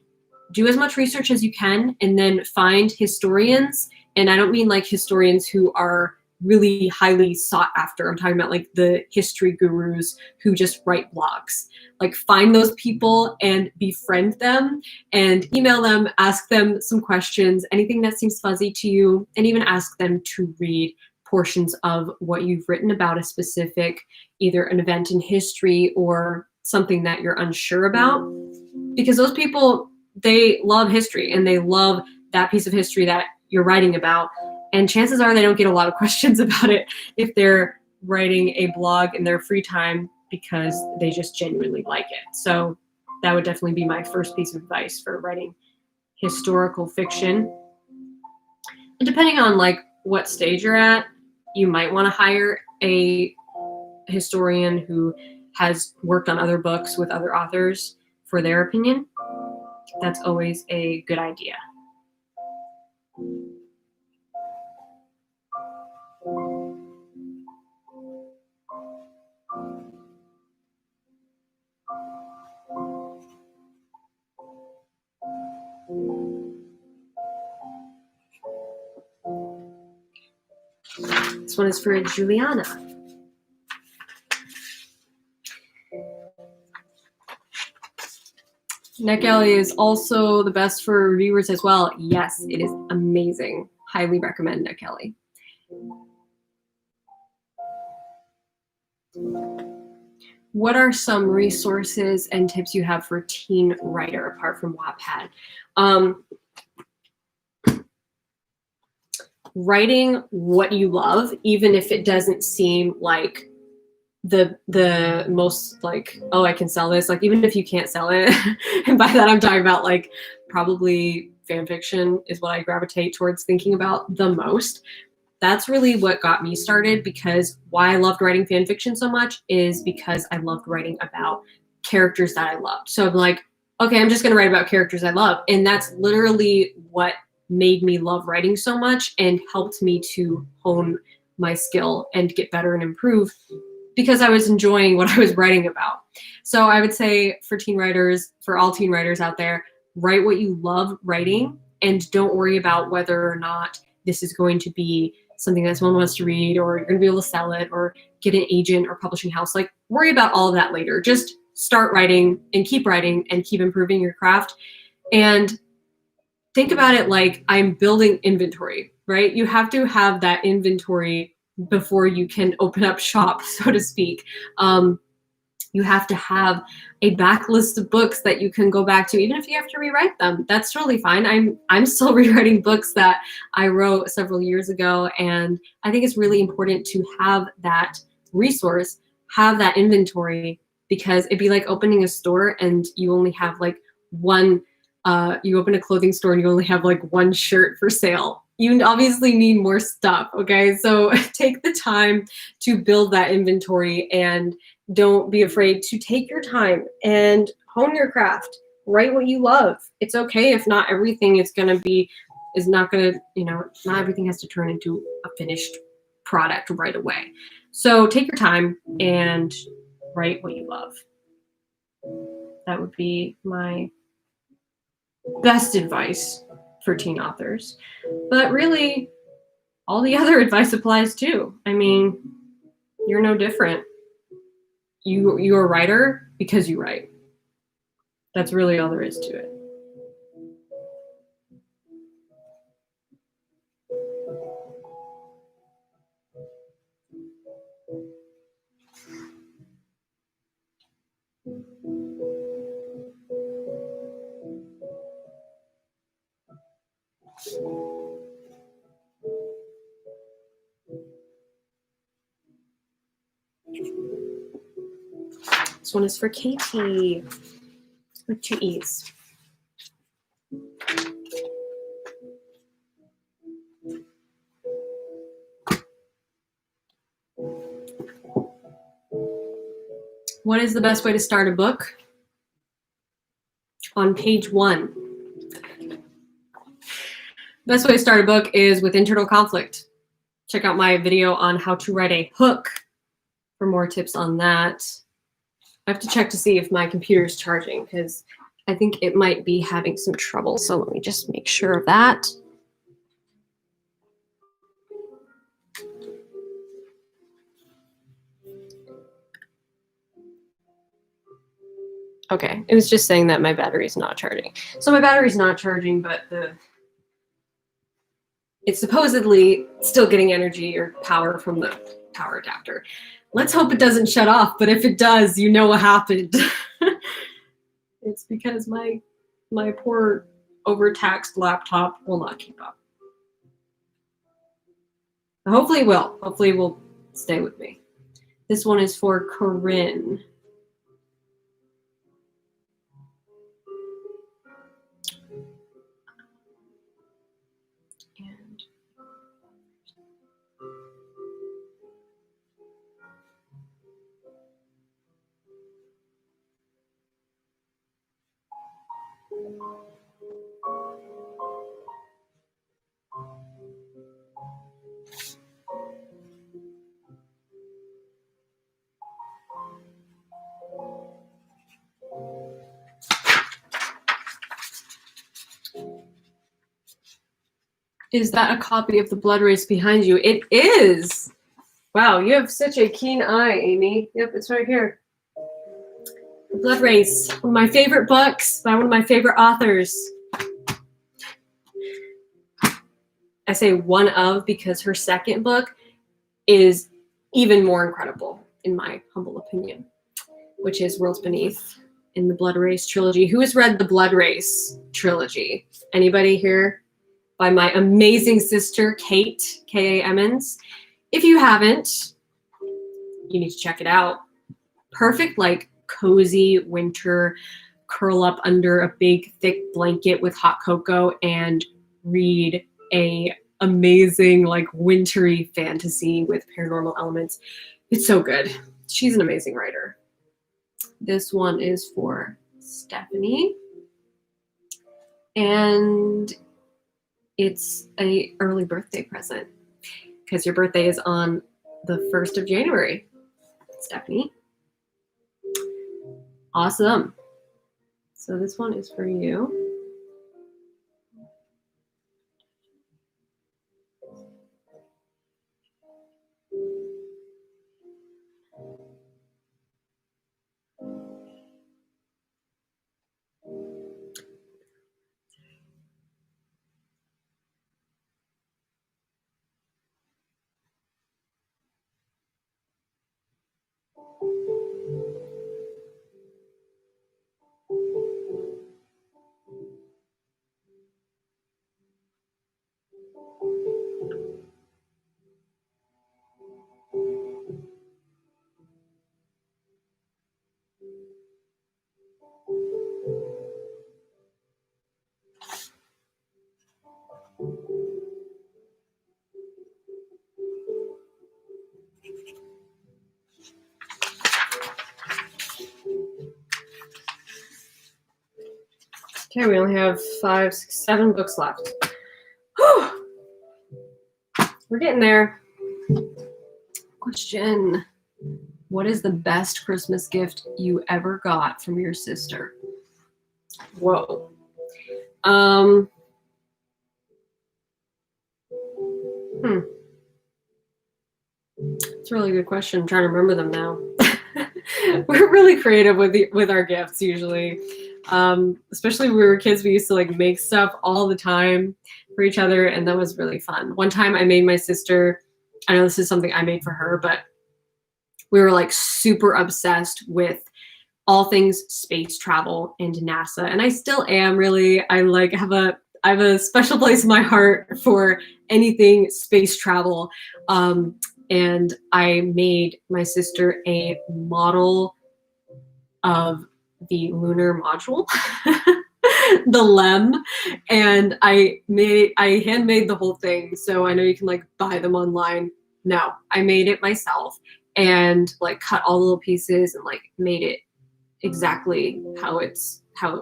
A: do as much research as you can and then find historians. And I don't mean like historians who are really highly sought after. I'm talking about like the history gurus who just write blogs. Like find those people and befriend them and email them, ask them some questions, anything that seems fuzzy to you, and even ask them to read portions of what you've written about a specific, either an event in history or something that you're unsure about. Because those people, they love history and they love that piece of history that you're writing about. And chances are they don't get a lot of questions about it if they're writing a blog in their free time because they just genuinely like it. So that would definitely be my first piece of advice for writing historical fiction. And depending on like what stage you're at, you might want to hire a historian who has worked on other books with other authors for their opinion. That's always a good idea. This one is for Juliana. NetGalley is also the best for reviewers as well. Yes, it is amazing. Highly recommend NetGalley. what are some resources and tips you have for teen writer apart from Wattpad? Writing what you love, even if it doesn't seem like the most like, oh, I can sell this, like even if you can't sell it. And by that I'm talking about like probably fan fiction is what I gravitate towards thinking about the most. That's really what got me started, because why I loved writing fan fiction so much is because I loved writing about characters that I loved. So I'm like, okay, I'm just gonna write about characters I love. And that's literally what made me love writing so much and helped me to hone my skill and get better and improve, because I was enjoying what I was writing about. So I would say for teen writers, for all teen writers out there, write what you love writing and don't worry about whether or not this is going to be something that someone wants to read, or you're gonna be able to sell it or get an agent or publishing house. Like, worry about all of that later. Just start writing and keep improving your craft. And think about it like I'm building inventory, right? You have to have that inventory before you can open up shop, so to speak. You have to have a backlist of books that you can go back to, even if you have to rewrite them. That's totally fine. I'm still rewriting books that I wrote several years ago, and I think it's really important to have that resource, have that inventory, because it'd be like opening a store and you only have like one. You open a clothing store and you only have like one shirt for sale. You obviously need more stuff, okay? So take the time to build that inventory, and don't be afraid to take your time and hone your craft. Write what you love. It's okay if not everything is not everything has to turn into a finished product right away. So take your time and write what you love. That would be my best advice for teen authors. But really, all the other advice applies too. I mean, you're no different. You're a writer because you write. That's really all there is to it. This one is for Katie with 2 E's. What is the best way to start a book? On page 1. Best way to start a book is with internal conflict. Check out my video on how to write a hook for more tips on that. I have to check to see if my computer is charging, because I think it might be having some trouble. So let me just make sure of that. Okay, it was just saying that my battery's not charging. So my battery's not charging, but it's supposedly still getting energy or power from the power adapter. Let's hope it doesn't shut off, but if it does, you know what happened. It's because my poor overtaxed laptop will not keep up. Hopefully it will. Hopefully it will stay with me. This one is for Corinne. Is that a copy of The Blood Race behind you? It is. Wow, you have such a keen eye, Amy. Yep, it's right here. The Blood Race, one of my favorite books by one of my favorite authors. I say one of because her second book is even more incredible, in my humble opinion. which is Worlds Beneath in the Blood Race trilogy. Who has read the Blood Race trilogy? Anybody here? By my amazing sister, Kate, K.A. Emmons. If you haven't, you need to check it out. Perfect, like cozy winter, curl up under a big thick blanket with hot cocoa and read a amazing like wintry fantasy with paranormal elements. It's so good. She's an amazing writer. This one is for Stephanie, and it's a early birthday present because your birthday is on the 1st of January, Stephanie. Awesome. So this one is for you. Okay, we only have 5, 6, 7 books left. Whew. We're getting there. Question. What is the best Christmas gift you ever got from your sister? Whoa. It's a really good question. I'm trying to remember them now. We're really creative with our gifts usually. Especially when we were kids, we used to like make stuff all the time for each other, and that was really fun. One time I made my sister, I know this is something I made for her, but we were like super obsessed with all things space travel and NASA, and I still am really. I have a special place in my heart for anything space travel. And I made my sister a model of the lunar module, the LEM, and I handmade the whole thing. So I know you can like buy them online. No, I made it myself and like cut all the little pieces and like made it exactly how it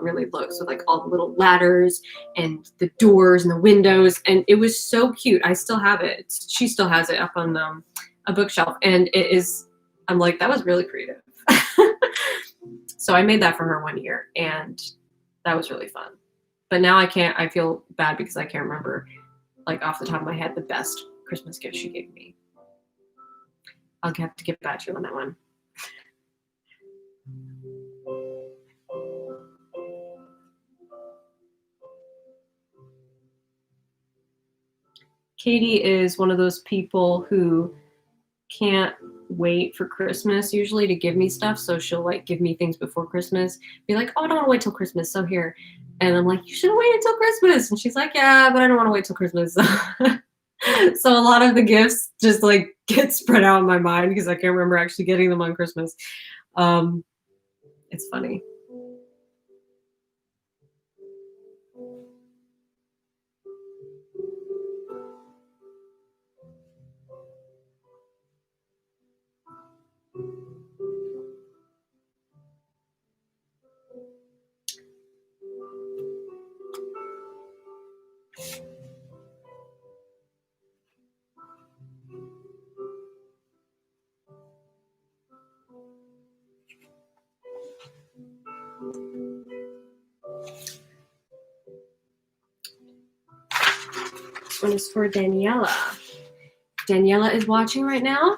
A: really looks, with like all the little ladders and the doors and the windows, and it was so cute. I still have it. She still has it up on a bookshelf, and it is, I'm like, that was really creative. So I made that for her one year, and that was really fun. But now I feel bad because I can't remember like off the top of my head the best Christmas gift she gave me. I'll have to get back to you on that one. Katie is one of those people who can't wait for Christmas usually to give me stuff. So she'll like give me things before Christmas, be like, oh, I don't want to wait till Christmas. So here. And I'm like, you should wait until Christmas. And she's like, yeah, but I don't want to wait till Christmas. So a lot of the gifts just like get spread out in my mind because I can't remember actually getting them on Christmas. It's funny. This one is for Daniela. Daniela is watching right now.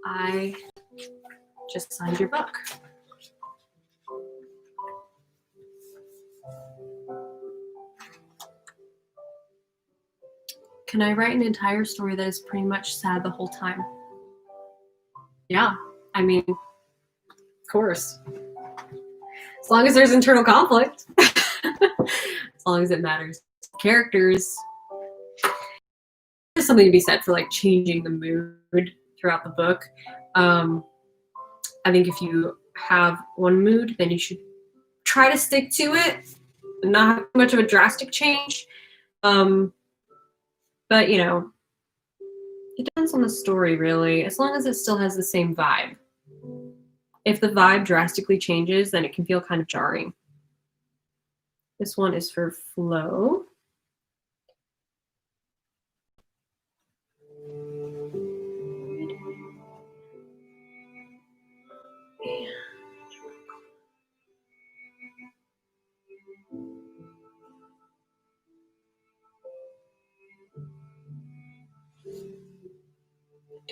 A: I just signed your book. Can I write an entire story that is pretty much sad the whole time? Yeah, I mean, of course. As long as there's internal conflict. As long as it matters. Characters. There's something to be said for like changing the mood throughout the book. I think if you have one mood, then you should try to stick to it. Not have much of a drastic change. But you know, it depends on the story really, as long as it still has the same vibe. If the vibe drastically changes, then it can feel kind of jarring. This one is for Flo.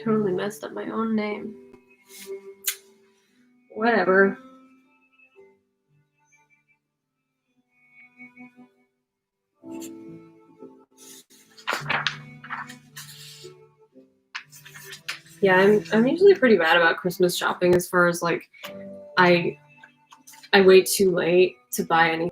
A: Totally messed up my own name. Whatever. Yeah, I'm usually pretty bad about Christmas shopping as far as like I wait too late to buy anything.